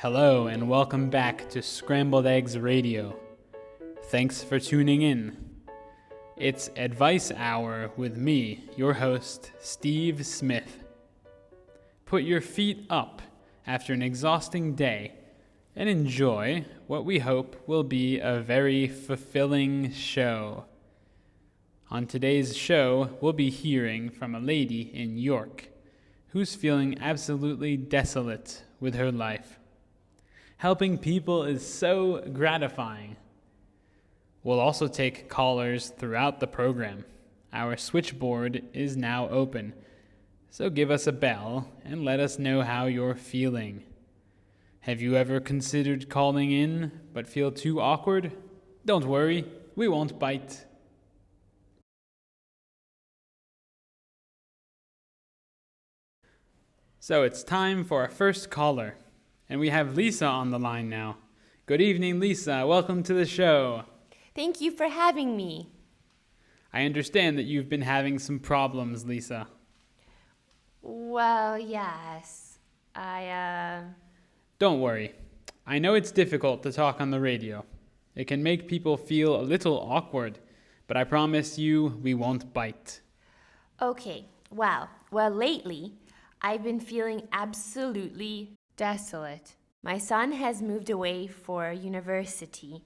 Hello and welcome back to Scrambled Eggs Radio. Thanks for tuning in. It's Advice Hour with me, your host, Steve Smith. Put your feet up after an exhausting day and enjoy what we hope will be a very fulfilling show. On today's show, we'll be hearing from a lady in York who's feeling absolutely desolate with her life. Helping people is so gratifying. We'll also take callers throughout the program. Our switchboard is now open, so give us a bell and let us know how you're feeling. Have you ever considered calling in but feel too awkward? Don't worry, we won't bite. So it's time for our first caller. And we have Lisa on the line now. Good evening, Lisa. Welcome to the show. Thank you for having me. I understand that you've been having some problems, Lisa. Well, yes. Don't worry. I know it's difficult to talk on the radio. It can make people feel a little awkward, but I promise you we won't bite. Okay, well, lately, I've been feeling absolutely desolate. My son has moved away for university.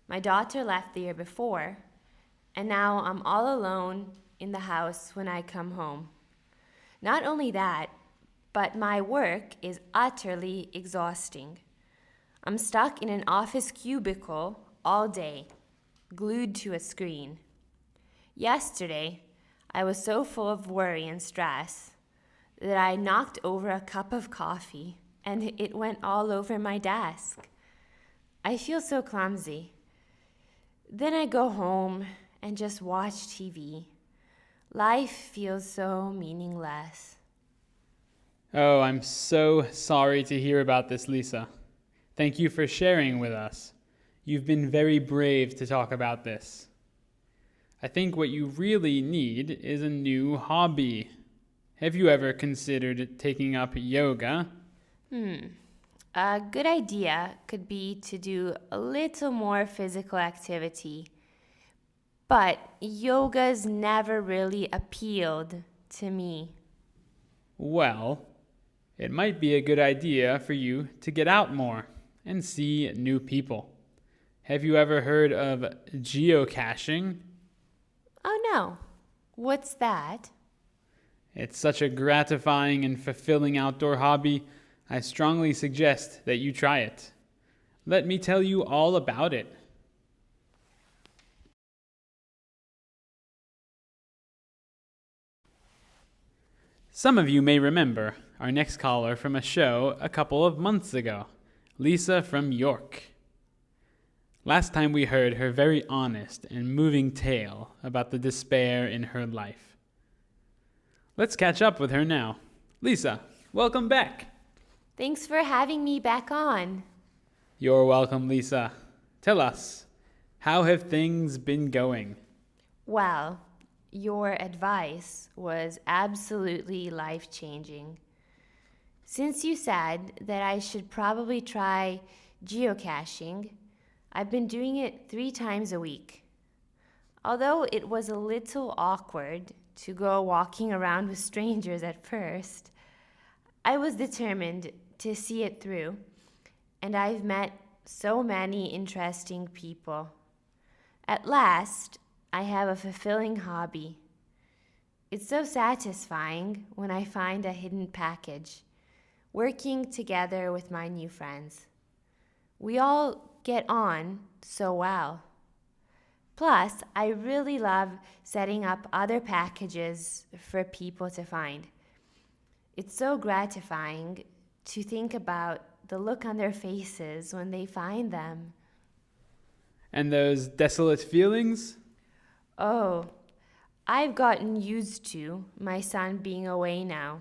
My daughter left the year before, and now I'm all alone in the house when I come home. Not only that, but my work is utterly exhausting. I'm stuck in an office cubicle all day, glued to a screen. Yesterday, I was so full of worry and stress that I knocked over a cup of coffee and it went all over my desk. I feel so clumsy. Then I go home and just watch TV. Life feels so meaningless. Oh, I'm so sorry to hear about this, Lisa. Thank you for sharing with us. You've been very brave to talk about this. I think what you really need is a new hobby. Have you ever considered taking up yoga? A good idea could be to do a little more physical activity. But yoga's never really appealed to me. Well, it might be a good idea for you to get out more and see new people. Have you ever heard of geocaching? Oh no, what's that? It's such a gratifying and fulfilling outdoor hobby. I strongly suggest that you try it. Let me tell you all about it. Some of you may remember our next caller from a show a couple of months ago, Lisa from York. Last time we heard her very honest and moving tale about the despair in her life. Let's catch up with her now. Lisa, welcome back. Thanks for having me back on. You're welcome, Lisa. Tell us, how have things been going? Well, your advice was absolutely life-changing. Since you said that I should probably try geocaching, I've been doing it 3 times a week. Although it was a little awkward to go walking around with strangers at first, I was determined to see it through, and I've met so many interesting people. At last, I have a fulfilling hobby. It's so satisfying when I find a hidden package, working together with my new friends. We all get on so well. Plus, I really love setting up other packages for people to find. It's so gratifying to think about the look on their faces when they find them. And those desolate feelings? Oh, I've gotten used to my son being away now,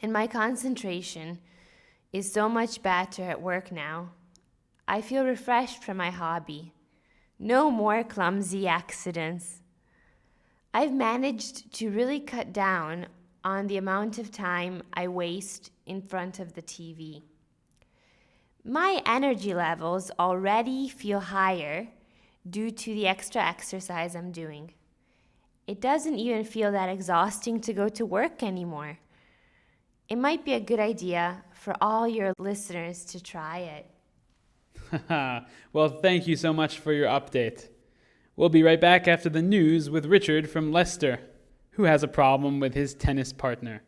and my concentration is so much better at work now. I feel refreshed from my hobby. No more clumsy accidents. I've managed to really cut down on the amount of time I waste in front of the TV. My energy levels already feel higher due to the extra exercise I'm doing. It doesn't even feel that exhausting to go to work anymore. It might be a good idea for all your listeners to try it. Well, thank you so much for your update. We'll be right back after the news with Richard from Leicester, who has a problem with his tennis partner.